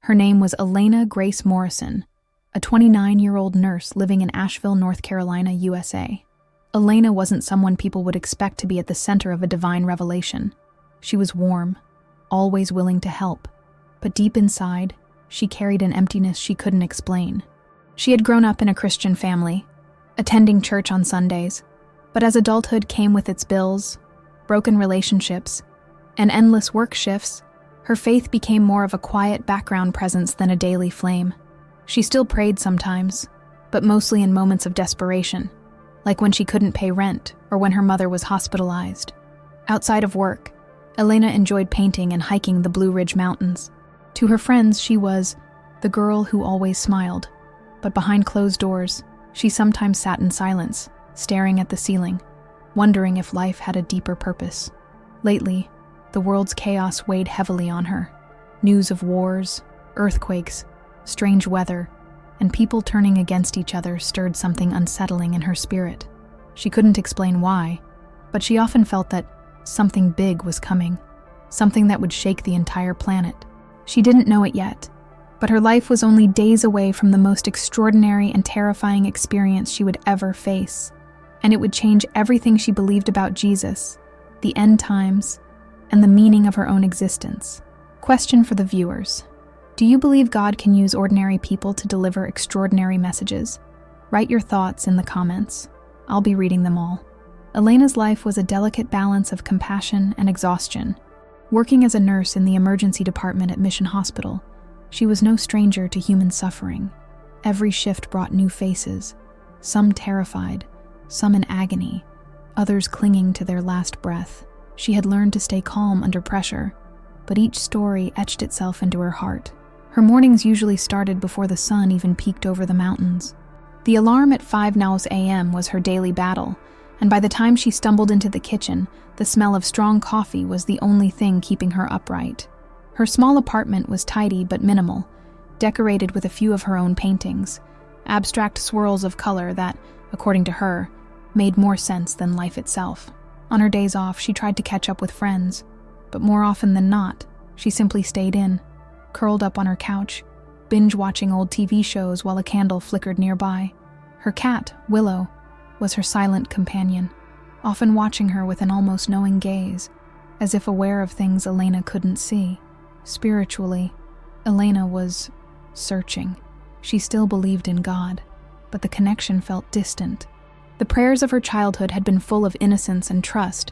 Her name was Elena Grace Morrison, a 29-year-old nurse living in Asheville, North Carolina, USA. Elena wasn't someone people would expect to be at the center of a divine revelation. She was warm, always willing to help, but deep inside, she carried an emptiness she couldn't explain. She had grown up in a Christian family, attending church on Sundays, but as adulthood came with its bills, broken relationships, and endless work shifts, her faith became more of a quiet background presence than a daily flame. She still prayed sometimes, but mostly in moments of desperation, like when she couldn't pay rent or when her mother was hospitalized. Outside of work, Elena enjoyed painting and hiking the Blue Ridge Mountains. To her friends, she was the girl who always smiled, but behind closed doors, she sometimes sat in silence, staring at the ceiling, wondering if life had a deeper purpose. Lately, the world's chaos weighed heavily on her. News of wars, earthquakes, strange weather, and people turning against each other stirred something unsettling in her spirit. She couldn't explain why, but she often felt that something big was coming, something that would shake the entire planet. She didn't know it yet, but her life was only days away from the most extraordinary and terrifying experience she would ever face, and it would change everything she believed about Jesus, the end times, and the meaning of her own existence. Question for the viewers: do you believe God can use ordinary people to deliver extraordinary messages? Write your thoughts in the comments. I'll be reading them all. Elena's life was a delicate balance of compassion and exhaustion. Working as a nurse in the emergency department at Mission Hospital, she was no stranger to human suffering. Every shift brought new faces, some terrified, some in agony, others clinging to their last breath. She had learned to stay calm under pressure, but each story etched itself into her heart. Her mornings usually started before the sun even peeked over the mountains. The alarm at 5 a.m. was her daily battle, and by the time she stumbled into the kitchen, the smell of strong coffee was the only thing keeping her upright. Her small apartment was tidy but minimal, decorated with a few of her own paintings, abstract swirls of color that, according to her, made more sense than life itself. On her days off, she tried to catch up with friends, but more often than not, she simply stayed in, curled up on her couch, binge-watching old TV shows while a candle flickered nearby. Her cat, Willow, was her silent companion, often watching her with an almost knowing gaze, as if aware of things Elena couldn't see. Spiritually, Elena was searching. She still believed in God, but the connection felt distant. The prayers of her childhood had been full of innocence and trust,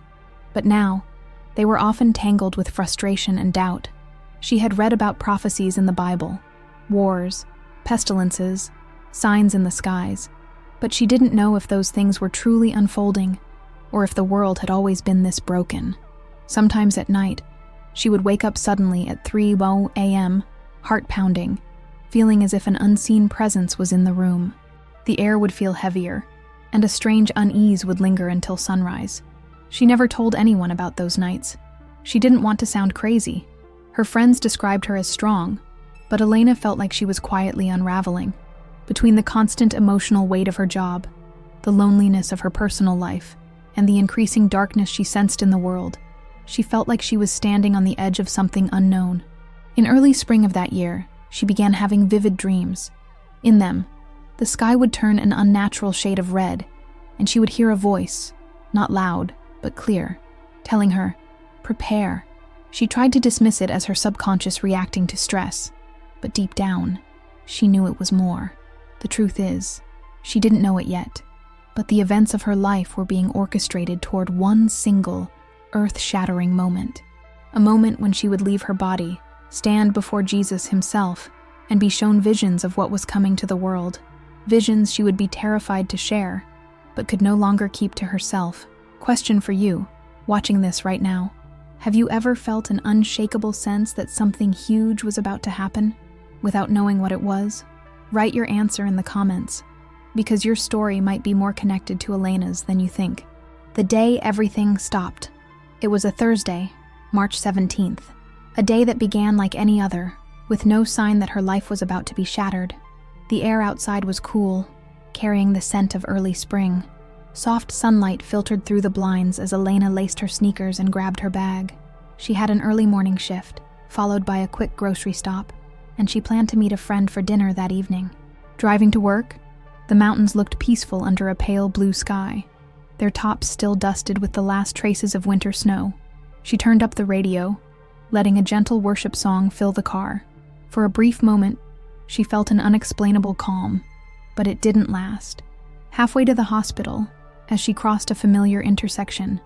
but now, they were often tangled with frustration and doubt. She had read about prophecies in the Bible, wars, pestilences, signs in the skies, but she didn't know if those things were truly unfolding or if the world had always been this broken. Sometimes at night, she would wake up suddenly at 3 a.m., heart pounding, feeling as if an unseen presence was in the room. The air would feel heavier, and a strange unease would linger until sunrise. She never told anyone about those nights. She didn't want to sound crazy. Her friends described her as strong, but Elena felt like she was quietly unraveling. Between the constant emotional weight of her job, the loneliness of her personal life, and the increasing darkness she sensed in the world, she felt like she was standing on the edge of something unknown. In early spring of that year, she began having vivid dreams. In them, the sky would turn an unnatural shade of red, and she would hear a voice, not loud, but clear, telling her, "Prepare." She tried to dismiss it as her subconscious reacting to stress, but deep down, she knew it was more. The truth is, she didn't know it yet, but the events of her life were being orchestrated toward one single, earth-shattering moment. A moment when she would leave her body, stand before Jesus himself, and be shown visions of what was coming to the world. Visions she would be terrified to share, but could no longer keep to herself. Question for you, watching this right now. Have you ever felt an unshakable sense that something huge was about to happen, without knowing what it was? Write your answer in the comments, because your story might be more connected to Elena's than you think. The day everything stopped. It was a Thursday, March 17th, a day that began like any other, with no sign that her life was about to be shattered. The air outside was cool, carrying the scent of early spring. Soft sunlight filtered through the blinds as Elena laced her sneakers and grabbed her bag. She had an early morning shift, followed by a quick grocery stop, and she planned to meet a friend for dinner that evening. Driving to work, the mountains looked peaceful under a pale blue sky, their tops still dusted with the last traces of winter snow. She turned up the radio, letting a gentle worship song fill the car. For a brief moment, she felt an unexplainable calm, but it didn't last. Halfway to the hospital, as she crossed a familiar intersection,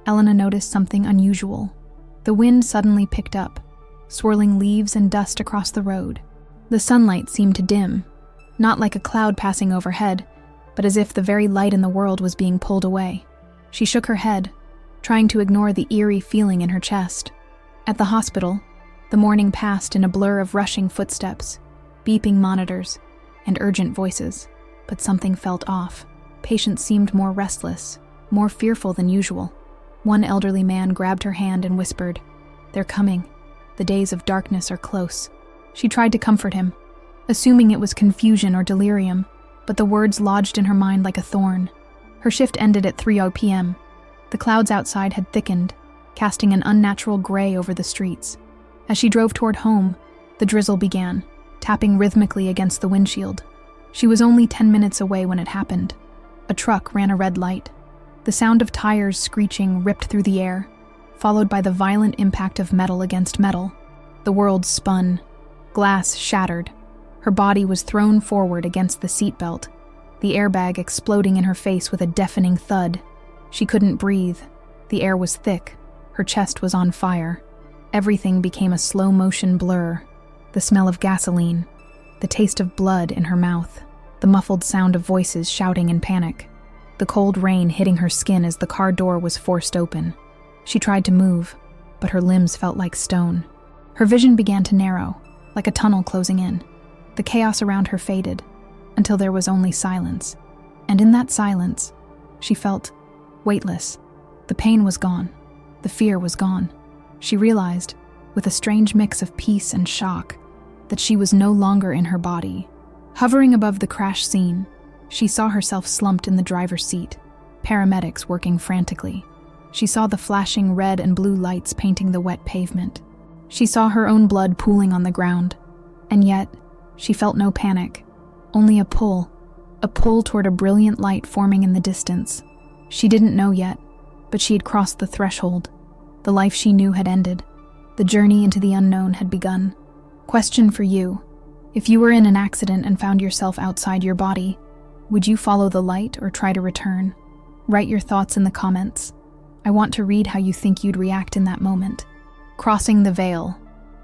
Elena noticed something unusual. The wind suddenly picked up, swirling leaves and dust across the road. The sunlight seemed to dim, not like a cloud passing overhead, but as if the very light in the world was being pulled away. She shook her head, trying to ignore the eerie feeling in her chest. At the hospital, the morning passed in a blur of rushing footsteps, beeping monitors, and urgent voices, but something felt off. Patients seemed more restless, more fearful than usual. One elderly man grabbed her hand and whispered, "They're coming. The days of darkness are close." She tried to comfort him, assuming it was confusion or delirium, but the words lodged in her mind like a thorn. Her shift ended at 3 p.m. The clouds outside had thickened, casting an unnatural gray over the streets. As she drove toward home, the drizzle began, tapping rhythmically against the windshield. She was only 10 minutes away when it happened. A truck ran a red light. The sound of tires screeching ripped through the air, followed by the violent impact of metal against metal. The world spun. Glass shattered. Her body was thrown forward against the seatbelt, the airbag exploding in her face with a deafening thud. She couldn't breathe. The air was thick. Her chest was on fire. Everything became a slow-motion blur. The smell of gasoline, the taste of blood in her mouth, the muffled sound of voices shouting in panic, the cold rain hitting her skin as the car door was forced open. She tried to move, but her limbs felt like stone. Her vision began to narrow, like a tunnel closing in. The chaos around her faded, until there was only silence. And in that silence, she felt weightless. The pain was gone. The fear was gone. She realized, with a strange mix of peace and shock, that she was no longer in her body. Hovering above the crash scene, she saw herself slumped in the driver's seat, paramedics working frantically. She saw the flashing red and blue lights painting the wet pavement. She saw her own blood pooling on the ground, and yet, she felt no panic, only a pull toward a brilliant light forming in the distance. She didn't know yet, but she had crossed the threshold. The life she knew had ended. The journey into the unknown had begun. Question for you. If you were in an accident and found yourself outside your body, would you follow the light or try to return? Write your thoughts in the comments. I want to read how you think you'd react in that moment. Crossing the veil.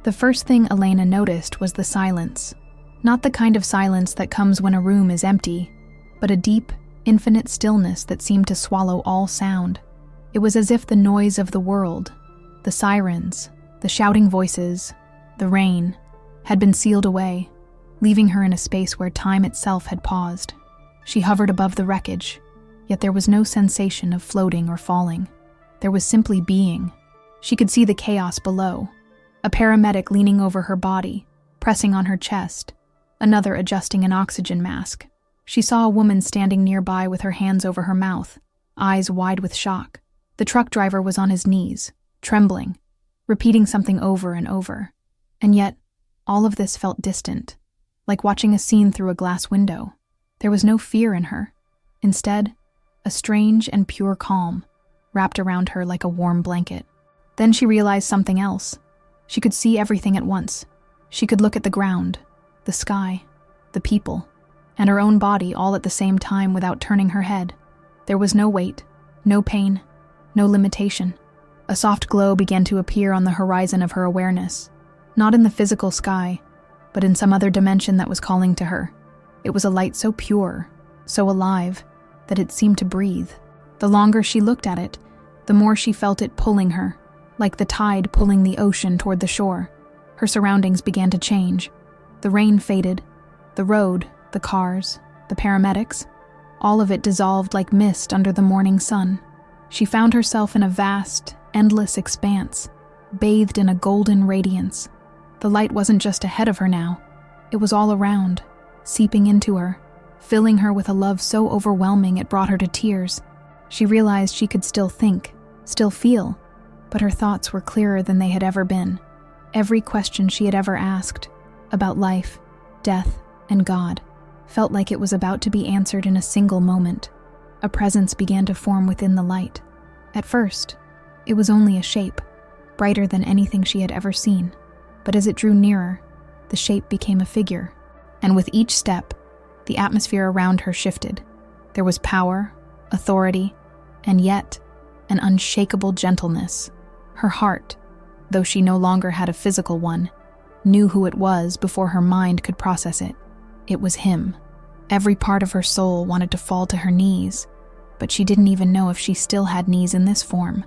The first thing Elena noticed was the silence. Not the kind of silence that comes when a room is empty, but a deep, infinite stillness that seemed to swallow all sound. It was as if the noise of the world, the sirens, the shouting voices, the rain, had been sealed away, leaving her in a space where time itself had paused. She hovered above the wreckage, yet there was no sensation of floating or falling. There was simply being. She could see the chaos below, a paramedic leaning over her body, pressing on her chest, another adjusting an oxygen mask. She saw a woman standing nearby with her hands over her mouth, eyes wide with shock. The truck driver was on his knees, trembling, repeating something over and over. And yet, all of this felt distant, like watching a scene through a glass window. There was no fear in her. Instead, a strange and pure calm wrapped around her like a warm blanket. Then she realized something else. She could see everything at once. She could look at the ground, the sky, the people, and her own body all at the same time without turning her head. There was no weight, no pain, no limitation. A soft glow began to appear on the horizon of her awareness, not in the physical sky, but in some other dimension that was calling to her. It was a light so pure, so alive, that it seemed to breathe. The longer she looked at it, the more she felt it pulling her, like the tide pulling the ocean toward the shore. Her surroundings began to change. The rain faded. The road, the cars, the paramedics, all of it dissolved like mist under the morning sun. She found herself in a vast, endless expanse, bathed in a golden radiance. The light wasn't just ahead of her now. It was all around, seeping into her, filling her with a love so overwhelming it brought her to tears. She realized she could still think, still feel, but her thoughts were clearer than they had ever been. Every question she had ever asked, about life, death, and God, felt like it was about to be answered in a single moment. A presence began to form within the light. At first, it was only a shape, brighter than anything she had ever seen. But as it drew nearer, the shape became a figure, and with each step, the atmosphere around her shifted. There was power, authority, and yet an unshakable gentleness. Her heart, though she no longer had a physical one, knew who it was before her mind could process it. It was him. Every part of her soul wanted to fall to her knees, but she didn't even know if she still had knees in this form.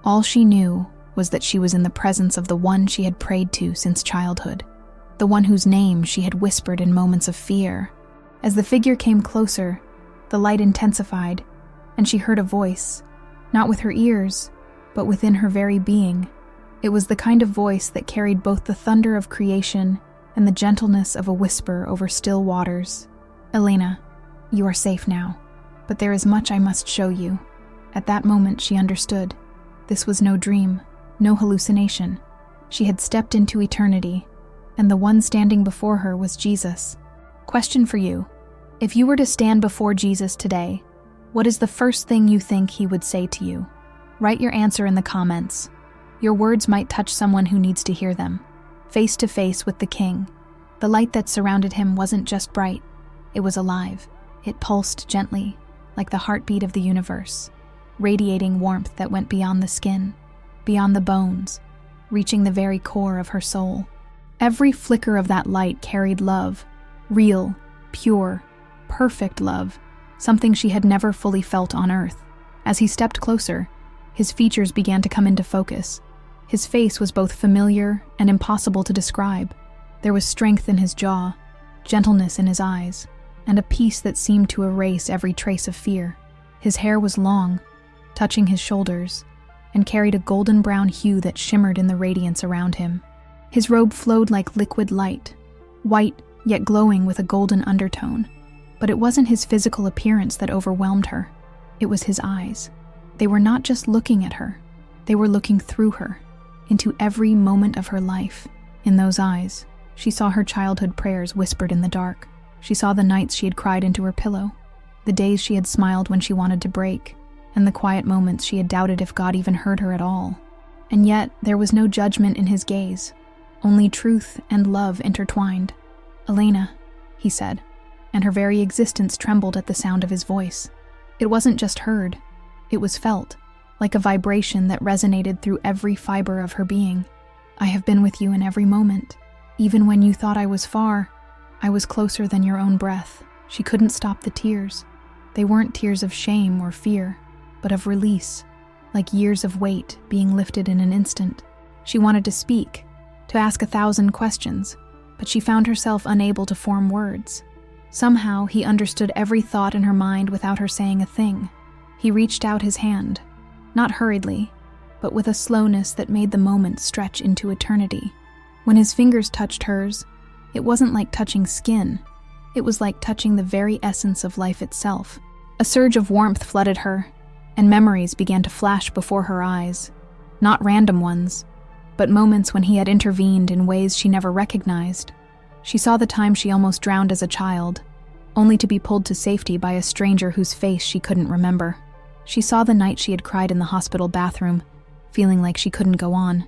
All she knew was that she was in the presence of the one she had prayed to since childhood, the one whose name she had whispered in moments of fear. As the figure came closer, the light intensified, and she heard a voice, not with her ears, but within her very being. It was the kind of voice that carried both the thunder of creation and the gentleness of a whisper over still waters. "Elena, you are safe now, but there is much I must show you." At that moment she understood. This was no dream, no hallucination. She had stepped into eternity, and the one standing before her was Jesus. Question for you. If you were to stand before Jesus today, what is the first thing you think he would say to you? Write your answer in the comments. Your words might touch someone who needs to hear them. Face to face with the King. The light that surrounded him wasn't just bright, it was alive. It pulsed gently, like the heartbeat of the universe, radiating warmth that went beyond the skin, beyond the bones, reaching the very core of her soul. Every flicker of that light carried love, real, pure, perfect love, something she had never fully felt on earth. As he stepped closer, his features began to come into focus. His face was both familiar and impossible to describe. There was strength in his jaw, gentleness in his eyes, and a peace that seemed to erase every trace of fear. His hair was long, touching his shoulders, and carried a golden brown hue that shimmered in the radiance around him. His robe flowed like liquid light, white yet glowing with a golden undertone. But it wasn't his physical appearance that overwhelmed her. It was his eyes. They were not just looking at her. They were looking through her, into every moment of her life. In those eyes, she saw her childhood prayers whispered in the dark. She saw the nights she had cried into her pillow, the days she had smiled when she wanted to break, and the quiet moments she had doubted if God even heard her at all. And yet, there was no judgment in his gaze, only truth and love intertwined. "Elena," he said, and her very existence trembled at the sound of his voice. It wasn't just heard, it was felt, like a vibration that resonated through every fiber of her being. "I have been with you in every moment. Even when you thought I was far, I was closer than your own breath." She couldn't stop the tears. They weren't tears of shame or fear, but of release, like years of weight being lifted in an instant. She wanted to speak, to ask 1,000 questions, but she found herself unable to form words. Somehow, he understood every thought in her mind without her saying a thing. He reached out his hand, not hurriedly, but with a slowness that made the moment stretch into eternity. When his fingers touched hers, it wasn't like touching skin. It was like touching the very essence of life itself. A surge of warmth flooded her, and memories began to flash before her eyes. Not random ones, but moments when he had intervened in ways she never recognized. She saw the time she almost drowned as a child, only to be pulled to safety by a stranger whose face she couldn't remember. She saw the night she had cried in the hospital bathroom, feeling like she couldn't go on,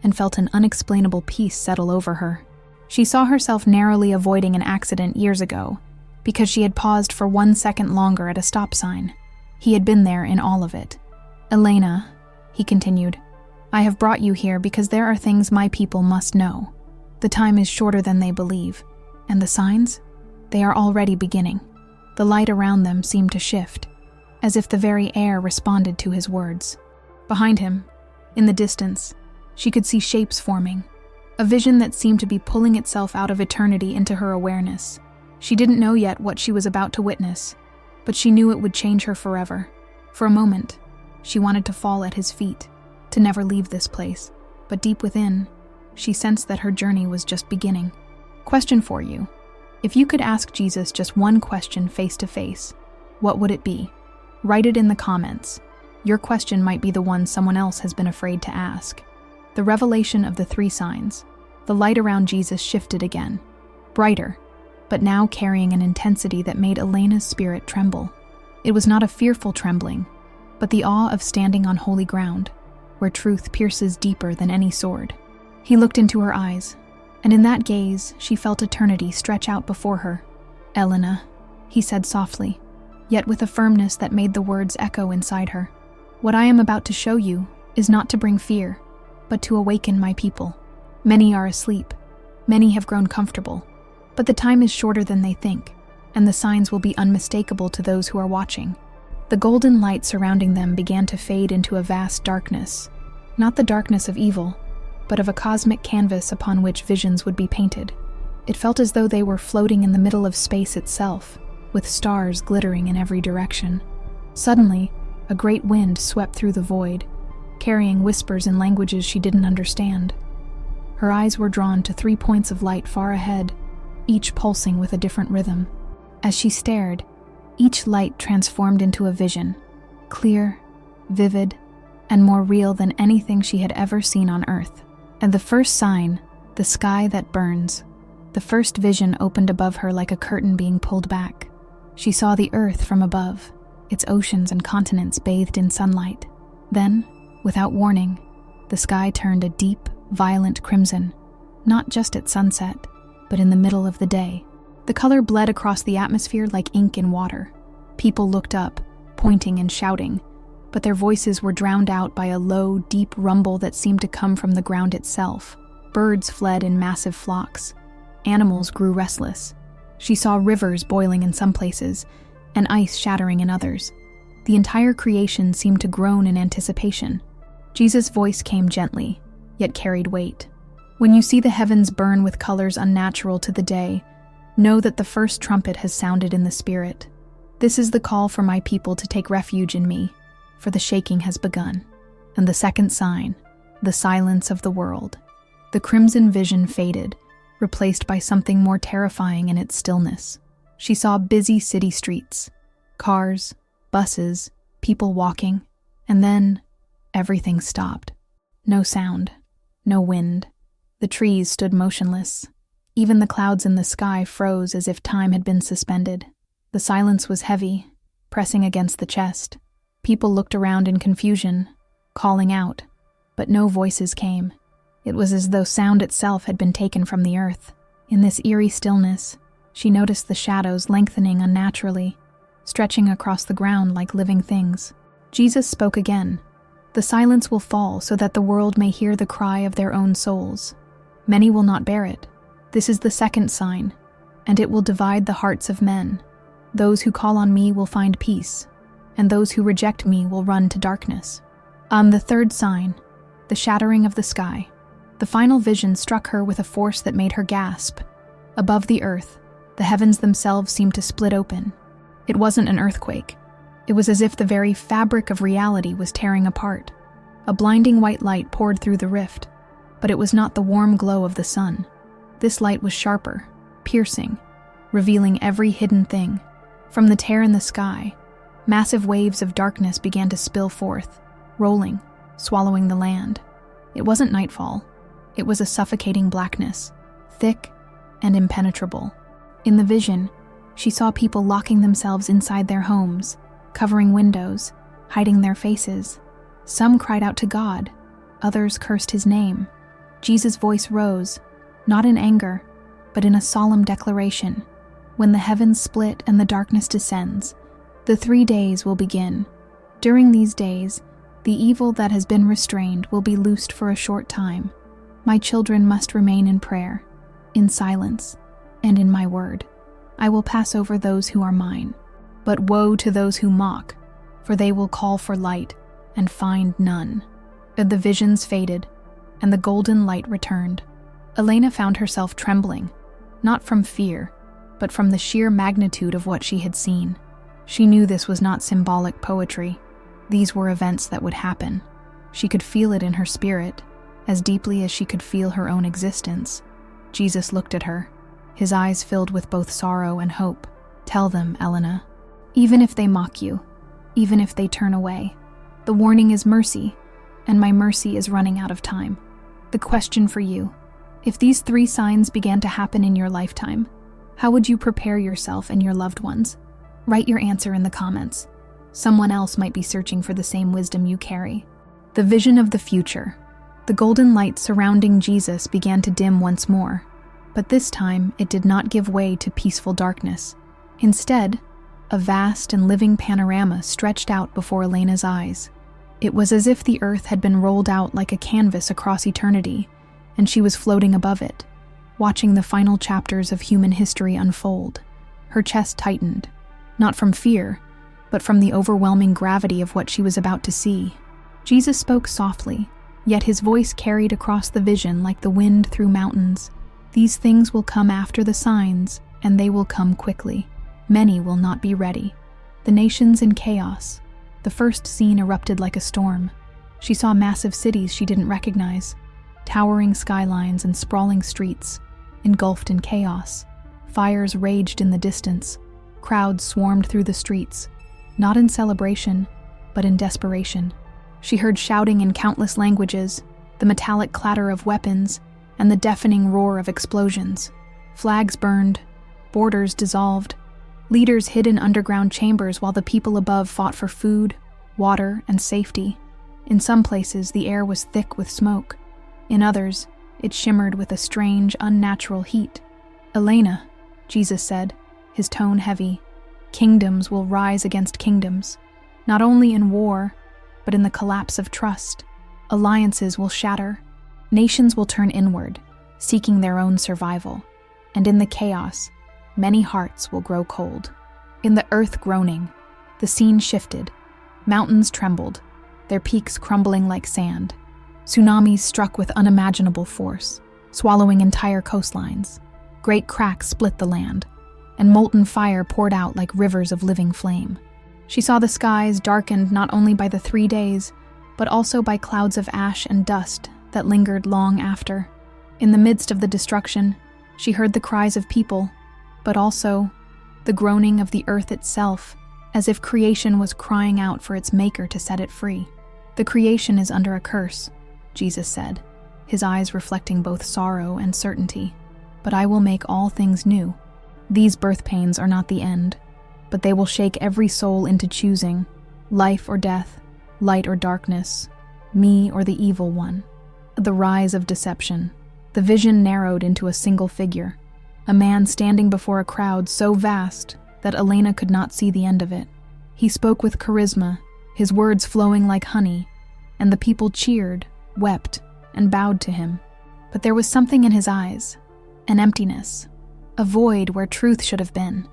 and felt an unexplainable peace settle over her. She saw herself narrowly avoiding an accident years ago, because she had paused for 1 second longer at a stop sign. He had been there in all of it. "Elena," he continued, "I have brought you here because there are things my people must know. The time is shorter than they believe, and the signs? They are already beginning." The light around them seemed to shift, as if the very air responded to his words. Behind him, in the distance, she could see shapes forming, a vision that seemed to be pulling itself out of eternity into her awareness. She didn't know yet what she was about to witness, but she knew it would change her forever. For a moment, she wanted to fall at his feet, to never leave this place, but deep within, she sensed that her journey was just beginning. Question for you. If you could ask Jesus just one question face to face, what would it be? Write it in the comments. Your question might be the one someone else has been afraid to ask. The revelation of the 3 signs. The light around Jesus shifted again, brighter, but now carrying an intensity that made Elena's spirit tremble. It was not a fearful trembling, but the awe of standing on holy ground, where truth pierces deeper than any sword. He looked into her eyes, and in that gaze she felt eternity stretch out before her. "Elena," he said softly, yet with a firmness that made the words echo inside her. "What I am about to show you is not to bring fear, but to awaken my people. Many are asleep, many have grown comfortable, but the time is shorter than they think, and the signs will be unmistakable to those who are watching." The golden light surrounding them began to fade into a vast darkness, not the darkness of evil, but of a cosmic canvas upon which visions would be painted. It felt as though they were floating in the middle of space itself, with stars glittering in every direction. Suddenly, a great wind swept through the void, carrying whispers in languages she didn't understand. Her eyes were drawn to 3 points of light far ahead, each pulsing with a different rhythm. As she stared, each light transformed into a vision, clear, vivid, and more real than anything she had ever seen on Earth. And the first sign, the sky that burns, the first vision opened above her like a curtain being pulled back. She saw the Earth from above, its oceans and continents bathed in sunlight. Then, without warning, the sky turned a deep, violent crimson, not just at sunset, but in the middle of the day. The color bled across the atmosphere like ink in water. People looked up, pointing and shouting, but their voices were drowned out by a low, deep rumble that seemed to come from the ground itself. Birds fled in massive flocks. Animals grew restless. She saw rivers boiling in some places, and ice shattering in others. The entire creation seemed to groan in anticipation. Jesus' voice came gently, yet carried weight. "When you see the heavens burn with colors unnatural to the day, know that the first trumpet has sounded in the spirit. This is the call for my people to take refuge in me, for the shaking has begun." And the second sign, the silence of the world. The crimson vision faded, replaced by something more terrifying in its stillness. She saw busy city streets, cars, buses, people walking, and then everything stopped. No sound, no wind. The trees stood motionless. Even the clouds in the sky froze as if time had been suspended. The silence was heavy, pressing against the chest. People looked around in confusion, calling out, but no voices came. It was as though sound itself had been taken from the earth. In this eerie stillness, she noticed the shadows lengthening unnaturally, stretching across the ground like living things. Jesus spoke again. "The silence will fall so that the world may hear the cry of their own souls. Many will not bear it. This is the second sign, and it will divide the hearts of men. Those who call on me will find peace, and those who reject me will run to darkness." On the third sign, the shattering of the sky, the final vision struck her with a force that made her gasp. Above the earth, the heavens themselves seemed to split open. It wasn't an earthquake. It was as if the very fabric of reality was tearing apart. A blinding white light poured through the rift, but it was not the warm glow of the sun. This light was sharper, piercing, revealing every hidden thing. From the tear in the sky, massive waves of darkness began to spill forth, rolling, swallowing the land. It wasn't nightfall. It was a suffocating blackness, thick and impenetrable. In the vision, she saw people locking themselves inside their homes, covering windows, hiding their faces. Some cried out to God, others cursed his name. Jesus' voice rose, not in anger, but in a solemn declaration. When the heavens split and the darkness descends, the 3 days will begin. During these days, the evil that has been restrained will be loosed for a short time. My children must remain in prayer, in silence, and in my word. I will pass over those who are mine. But woe to those who mock, for they will call for light and find none. The visions faded, and the golden light returned. Elena found herself trembling, not from fear, but from the sheer magnitude of what she had seen. She knew this was not symbolic poetry. These were events that would happen. She could feel it in her spirit, as deeply as she could feel her own existence. Jesus looked at her, his eyes filled with both sorrow and hope. "Tell them, Elena, even if they mock you, even if they turn away, the warning is mercy, and my mercy is running out of time. The question for you, If these 3 signs began to happen in your lifetime, how would you prepare yourself and your loved ones? Write your answer in the comments. Someone else might be searching for the same wisdom you carry. The vision of the future. The golden light surrounding Jesus began to dim once more, but this time it did not give way to peaceful darkness. Instead, a vast and living panorama stretched out before Elena's eyes. It was as if the earth had been rolled out like a canvas across eternity, and she was floating above it, watching the final chapters of human history unfold. Her chest tightened, not from fear, but from the overwhelming gravity of what she was about to see. Jesus spoke softly, yet his voice carried across the vision like the wind through mountains. These things will come after the signs, and they will come quickly. Many will not be ready. The nations in chaos. The first scene erupted like a storm. She saw massive cities she didn't recognize, towering skylines and sprawling streets, engulfed in chaos. Fires raged in the distance. Crowds swarmed through the streets, not in celebration, but in desperation. She heard shouting in countless languages, the metallic clatter of weapons, and the deafening roar of explosions. Flags burned, borders dissolved, leaders hid in underground chambers while the people above fought for food, water, and safety. In some places, the air was thick with smoke. In others, it shimmered with a strange, unnatural heat. "Elena," Jesus said, his tone heavy, "kingdoms will rise against kingdoms, not only in war, but in the collapse of trust. Alliances will shatter. Nations will turn inward, seeking their own survival. And in the chaos, many hearts will grow cold." In the earth groaning, the scene shifted. Mountains trembled, their peaks crumbling like sand. Tsunamis struck with unimaginable force, swallowing entire coastlines. Great cracks split the land, and molten fire poured out like rivers of living flame. She saw the skies darkened not only by the 3 days, but also by clouds of ash and dust that lingered long after. In the midst of the destruction, she heard the cries of people, but also the groaning of the earth itself, as if creation was crying out for its maker to set it free. "The creation is under a curse," Jesus said, his eyes reflecting both sorrow and certainty. "But I will make all things new. These birth pains are not the end, but they will shake every soul into choosing life or death, light or darkness, me or the evil one." The rise of deception. The vision narrowed into a single figure, a man standing before a crowd so vast that Elena could not see the end of it. He spoke with charisma, his words flowing like honey, and the people cheered, wept, and bowed to him. But there was something in his eyes, an emptiness, a void where truth should have been.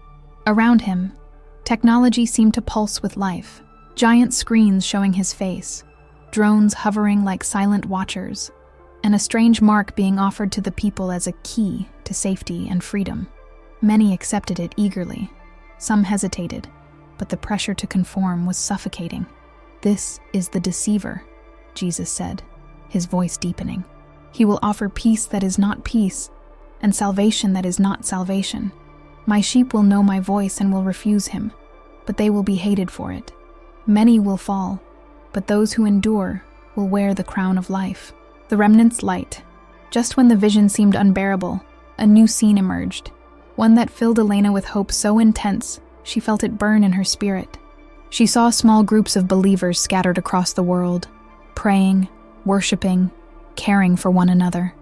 Around him, technology seemed to pulse with life, giant screens showing his face, drones hovering like silent watchers, and a strange mark being offered to the people as a key to safety and freedom. Many accepted it eagerly. Some hesitated, but the pressure to conform was suffocating. "This is the deceiver," Jesus said, his voice deepening. "He will offer peace that is not peace, and salvation that is not salvation. My sheep will know my voice and will refuse him, but they will be hated for it. Many will fall, but those who endure will wear the crown of life." The remnant's light. Just when the vision seemed unbearable, a new scene emerged, one that filled Elena with hope so intense she felt it burn in her spirit. She saw small groups of believers scattered across the world, praying, worshiping, caring for one another.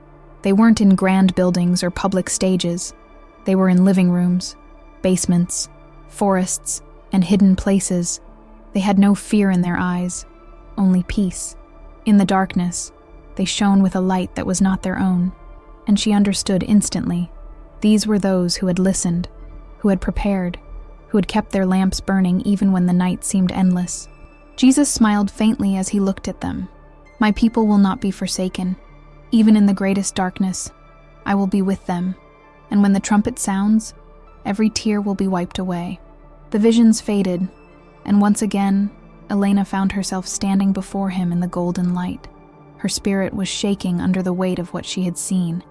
They weren't in grand buildings or public stages. They were in living rooms, basements, forests, and hidden places. They had no fear in their eyes, only peace. In the darkness, they shone with a light that was not their own, and she understood instantly. These were those who had listened, who had prepared, who had kept their lamps burning even when the night seemed endless. Jesus smiled faintly as he looked at them. "My people will not be forsaken. Even in the greatest darkness, I will be with them. And when the trumpet sounds, every tear will be wiped away." The visions faded, and once again, Elena found herself standing before him in the golden light. Her spirit was shaking under the weight of what she had seen,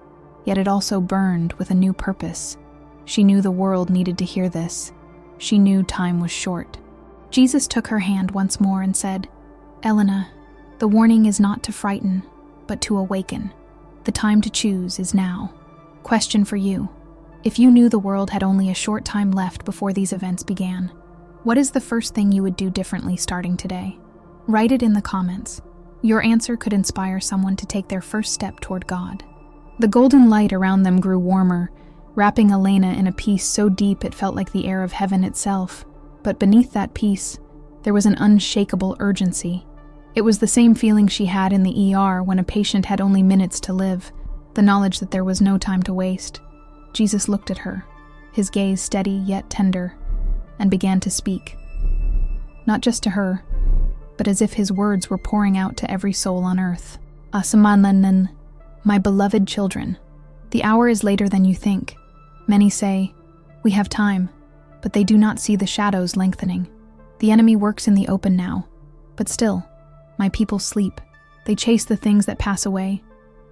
yet it also burned with a new purpose. She knew the world needed to hear this. She knew time was short. Jesus took her hand once more and said, "Elena, the warning is not to frighten, but to awaken. The time to choose is now. Question for you. If you knew the world had only a short time left before these events began, what is the first thing you would do differently starting today? Write it in the comments. Your answer could inspire someone to take their first step toward God. The golden light around them grew warmer, wrapping Elena in a peace so deep it felt like the air of heaven itself. But beneath that peace, there was an unshakable urgency. It was the same feeling she had in the ER when a patient had only minutes to live, the knowledge that there was no time to waste. Jesus looked at her, his gaze steady yet tender, and began to speak. Not just to her, but as if his words were pouring out to every soul on earth. Asamanan, my beloved children, the hour is later than you think. Many say, we have time, but they do not see the shadows lengthening. The enemy works in the open now, but still, my people sleep. They chase the things that pass away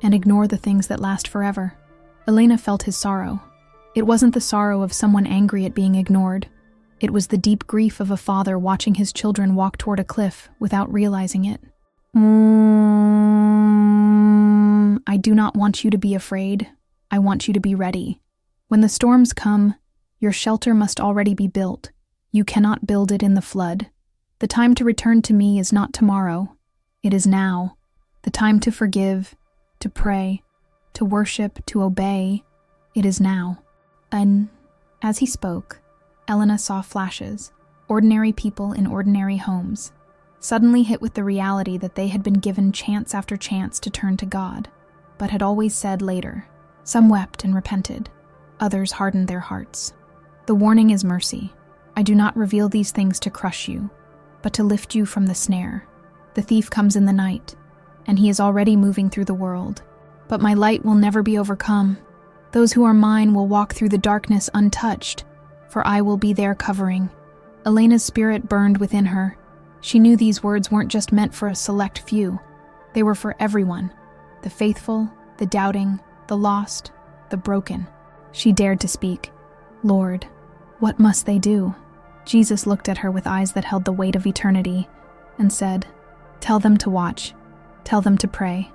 and ignore the things that last forever. Elena felt his sorrow. It wasn't the sorrow of someone angry at being ignored. It was the deep grief of a father watching his children walk toward a cliff without realizing it. I do not want you to be afraid. I want you to be ready. When the storms come, your shelter must already be built. You cannot build it in the flood. The time to return to me is not tomorrow. It is now. The time to forgive, to pray, to worship, to obey. It is now. And as he spoke, Elena saw flashes, ordinary people in ordinary homes, suddenly hit with the reality that they had been given chance after chance to turn to God, but had always said later. Some wept and repented. Others hardened their hearts. The warning is mercy. I do not reveal these things to crush you, but to lift you from the snare. The thief comes in the night, and he is already moving through the world. But my light will never be overcome. Those who are mine will walk through the darkness untouched, for I will be their covering. Elena's spirit burned within her. She knew these words weren't just meant for a select few. They were for everyone, the faithful, the doubting, the lost, the broken. She dared to speak. Lord, what must they do? Jesus looked at her with eyes that held the weight of eternity and said, tell them to watch. Tell them to pray.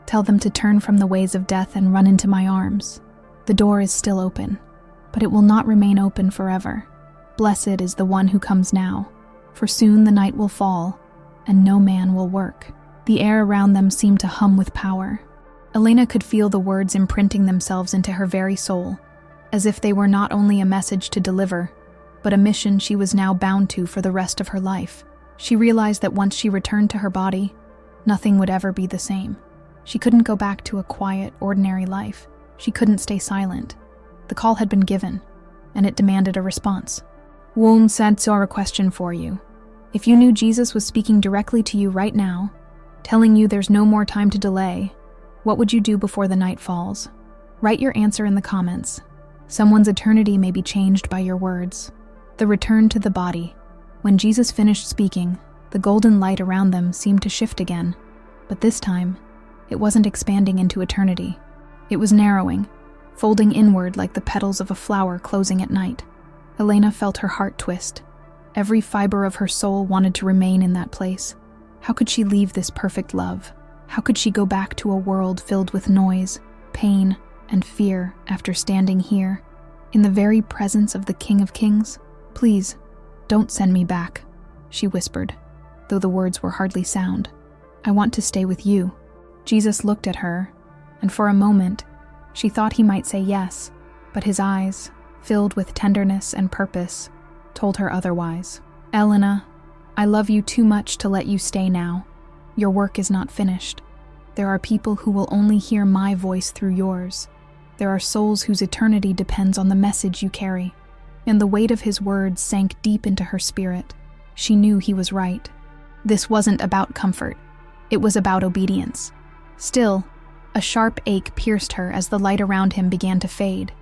Tell them to turn from the ways of death and run into my arms. The door is still open, but it will not remain open forever. Blessed is the one who comes now, for soon the night will fall, and no man will work. The air around them seemed to hum with power. Elena could feel the words imprinting themselves into her very soul, as if they were not only a message to deliver, but a mission she was now bound to for the rest of her life. She realized that once she returned to her body, nothing would ever be the same. She couldn't go back to a quiet, ordinary life. She couldn't stay silent. The call had been given, and it demanded a response. Wong said, so a question for you. If you knew Jesus was speaking directly to you right now, telling you there's no more time to delay, what would you do before the night falls? Write your answer in the comments. Someone's eternity may be changed by your words. The return to the body. When Jesus finished speaking, the golden light around them seemed to shift again, but this time, it wasn't expanding into eternity. It was narrowing, folding inward like the petals of a flower closing at night. Elena felt her heart twist. Every fiber of her soul wanted to remain in that place. How could she leave this perfect love? How could she go back to a world filled with noise, pain, and fear after standing here, in the very presence of the King of Kings? Please, don't send me back, she whispered, though the words were hardly sound. I want to stay with you. Jesus looked at her, and for a moment, she thought he might say yes, but his eyes, filled with tenderness and purpose, told her otherwise. Elena, I love you too much to let you stay now. Your work is not finished. There are people who will only hear my voice through yours. There are souls whose eternity depends on the message you carry. And the weight of his words sank deep into her spirit. She knew he was right. This wasn't about comfort. It was about obedience. Still, a sharp ache pierced her as the light around him began to fade.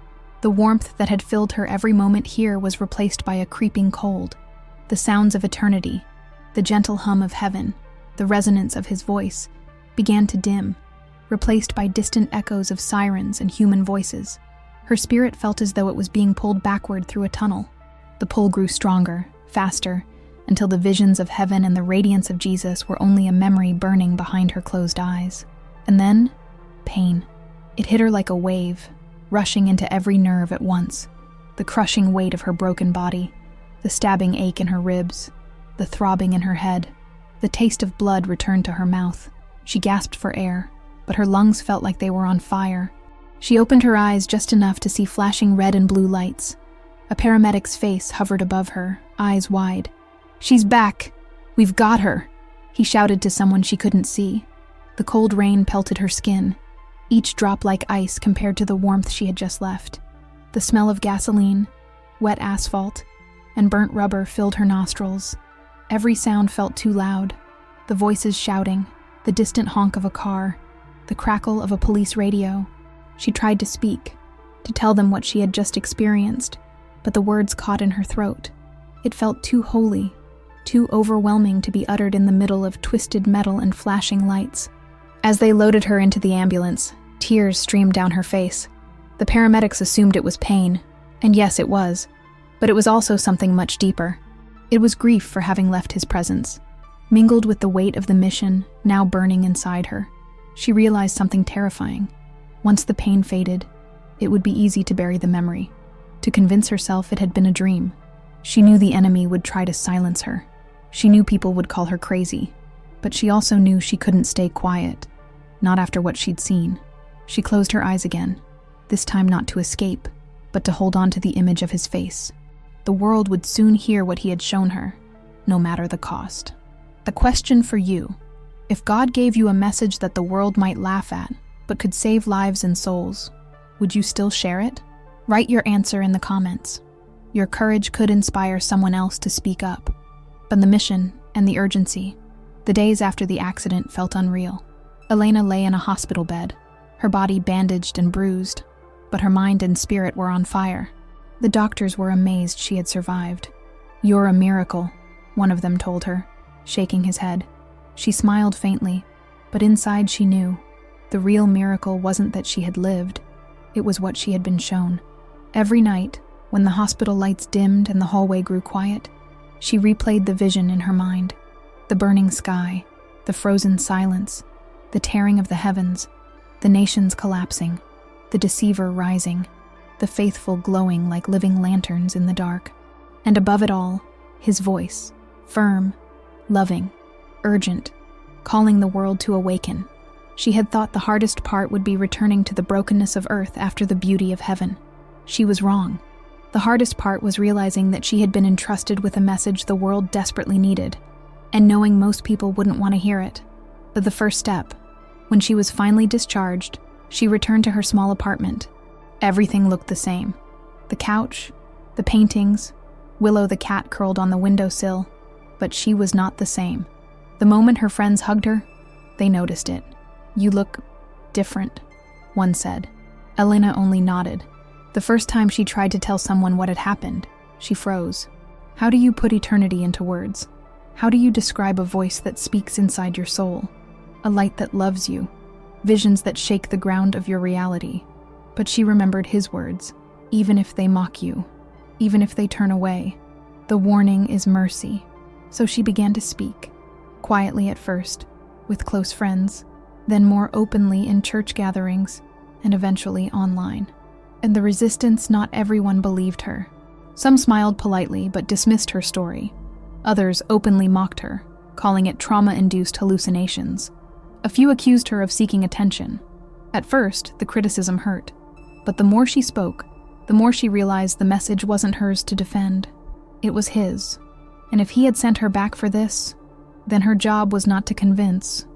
The warmth that had filled her every moment here was replaced by a creeping cold. The sounds of eternity, the gentle hum of heaven, the resonance of his voice, began to dim, replaced by distant echoes of sirens and human voices. Her spirit felt as though it was being pulled backward through a tunnel. The pull grew stronger, faster, until the visions of heaven and the radiance of Jesus were only a memory burning behind her closed eyes. And then, pain. It hit her like a wave, rushing into every nerve at once. The crushing weight of her broken body, the stabbing ache in her ribs, the throbbing in her head. The taste of blood returned to her mouth. She gasped for air, but her lungs felt like they were on fire. She opened her eyes just enough to see flashing red and blue lights. A paramedic's face hovered above her, eyes wide. "She's back! We've got her!" he shouted to someone she couldn't see. The cold rain pelted her skin, each drop like ice compared to the warmth she had just left. The smell of gasoline, wet asphalt, and burnt rubber filled her nostrils. Every sound felt too loud. The voices shouting, the distant honk of a car, the crackle of a police radio. She tried to speak, to tell them what she had just experienced, but the words caught in her throat. It felt too holy, too overwhelming to be uttered in the middle of twisted metal and flashing lights. As they loaded her into the ambulance, tears streamed down her face. The paramedics assumed it was pain, and yes, it was, but it was also something much deeper. It was grief for having left his presence, mingled with the weight of the mission now burning inside her. She realized something terrifying. Once the pain faded, it would be easy to bury the memory, to convince herself it had been a dream. She knew the enemy would try to silence her. She knew people would call her crazy, but she also knew she couldn't stay quiet, not after what she'd seen. She closed her eyes again, this time not to escape, but to hold on to the image of his face. The world would soon hear what he had shown her, no matter the cost. The question for you: if God gave you a message that the world might laugh at, but could save lives and souls, would you still share it? Write your answer in the comments. Your courage could inspire someone else to speak up. But the mission and the urgency, the days after the accident felt unreal. Elena lay in a hospital bed, her body bandaged and bruised, but her mind and spirit were on fire. The doctors were amazed she had survived. "You're a miracle," one of them told her, shaking his head. She smiled faintly, but inside she knew. The real miracle wasn't that she had lived, it was what she had been shown. Every night, when the hospital lights dimmed and the hallway grew quiet, she replayed the vision in her mind. The burning sky, the frozen silence, the tearing of the heavens, the nations collapsing, the deceiver rising, the faithful glowing like living lanterns in the dark. And above it all, his voice, firm, loving, urgent, calling the world to awaken. She had thought the hardest part would be returning to the brokenness of earth after the beauty of heaven. She was wrong. The hardest part was realizing that she had been entrusted with a message the world desperately needed, and knowing most people wouldn't want to hear it. But the first step, when she was finally discharged, she returned to her small apartment. Everything looked the same. The couch, the paintings, Willow the cat curled on the windowsill, but she was not the same. The moment her friends hugged her, they noticed it. "You look different," one said. Elena only nodded. The first time she tried to tell someone what had happened, she froze. How do you put eternity into words? How do you describe a voice that speaks inside your soul? A light that loves you, visions that shake the ground of your reality. But she remembered his words, even if they mock you, even if they turn away, the warning is mercy. So she began to speak, quietly at first, with close friends, then more openly in church gatherings, and eventually online. And the resistance, not everyone believed her. Some smiled politely but dismissed her story. Others openly mocked her, calling it trauma-induced hallucinations. A few accused her of seeking attention. At first, the criticism hurt, but the more she spoke, the more she realized the message wasn't hers to defend. It was his. And if he had sent her back for this, then her job was not to convince.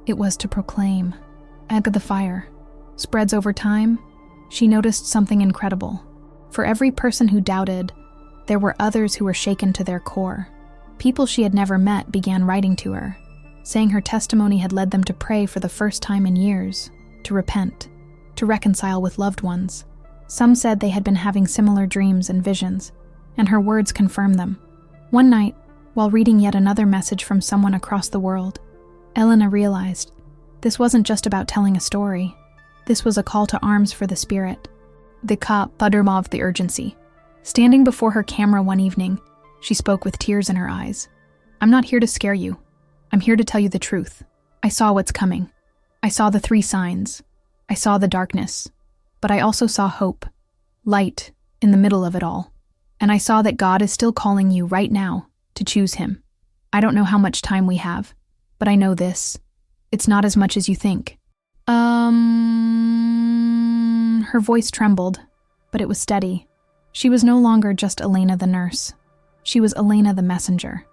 It was to proclaim. Egg of the fire. Spreads over time, she noticed something incredible. For every person who doubted, there were others who were shaken to their core. People she had never met began writing to her, saying her testimony had led them to pray for the first time in years, to repent, to reconcile with loved ones. Some said they had been having similar dreams and visions, and her words confirmed them. One night, while reading yet another message from someone across the world, Elena realized this wasn't just about telling a story. This was a call to arms for the spirit. The Padurma of the urgency. Standing before her camera one evening, she spoke with tears in her eyes. "I'm not here to scare you. I'm here to tell you the truth. I saw what's coming. I saw the 3 signs. I saw the darkness, but I also saw hope, light, in the middle of it all. And I saw that God is still calling you right now to choose Him. I don't know how much time we have, but I know this. It's not as much as you think. Her voice trembled, but it was steady. She was no longer just Elena the nurse. She was Elena the messenger.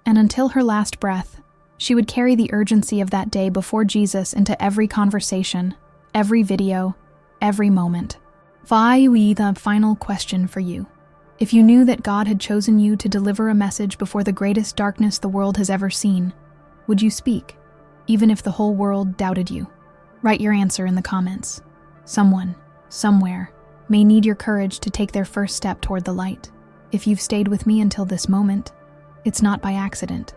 And until her last breath, she would carry the urgency of that day before Jesus into every conversation, every video, every moment. The final question for you. If you knew that God had chosen you to deliver a message before the greatest darkness the world has ever seen, would you speak, even if the whole world doubted you? Write your answer in the comments. Someone, somewhere, may need your courage to take their first step toward the light. If you've stayed with me until this moment, it's not by accident.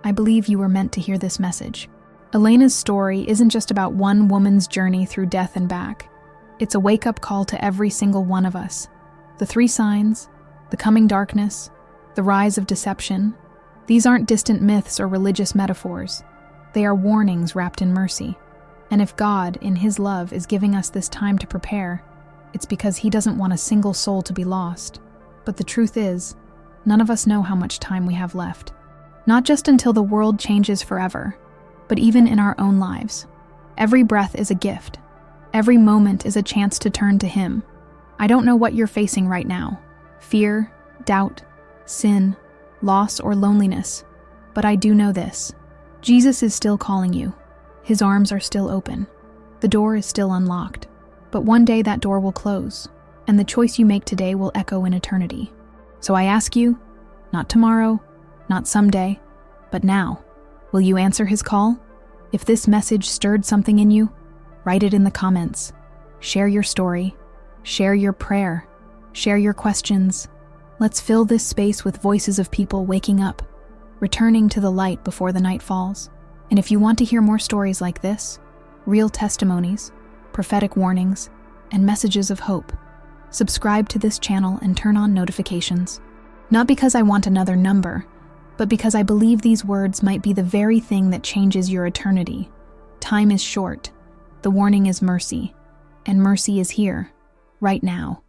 I believe you were meant to hear this message. Elena's story isn't just about one woman's journey through death and back. It's a wake-up call to every single one of us. The 3 signs, the coming darkness, the rise of deception, these aren't distant myths or religious metaphors. They are warnings wrapped in mercy. And if God, in His love, is giving us this time to prepare, it's because He doesn't want a single soul to be lost. But the truth is, none of us know how much time we have left. Not just until the world changes forever, but even in our own lives. Every breath is a gift. Every moment is a chance to turn to Him. I don't know what you're facing right now. Fear, doubt, sin, loss, or loneliness. But I do know this. Jesus is still calling you. His arms are still open. The door is still unlocked. But one day that door will close, and the choice you make today will echo in eternity. So I ask you, not tomorrow, not someday, but now, will you answer His call? If this message stirred something in you, write it in the comments. Share your story. Share your prayer. Share your questions. Let's fill this space with voices of people waking up, returning to the light before the night falls. And if you want to hear more stories like this, real testimonies, prophetic warnings, and messages of hope, subscribe to this channel and turn on notifications. Not because I want another number, but because I believe these words might be the very thing that changes your eternity. Time is short. The warning is mercy, and mercy is here, right now.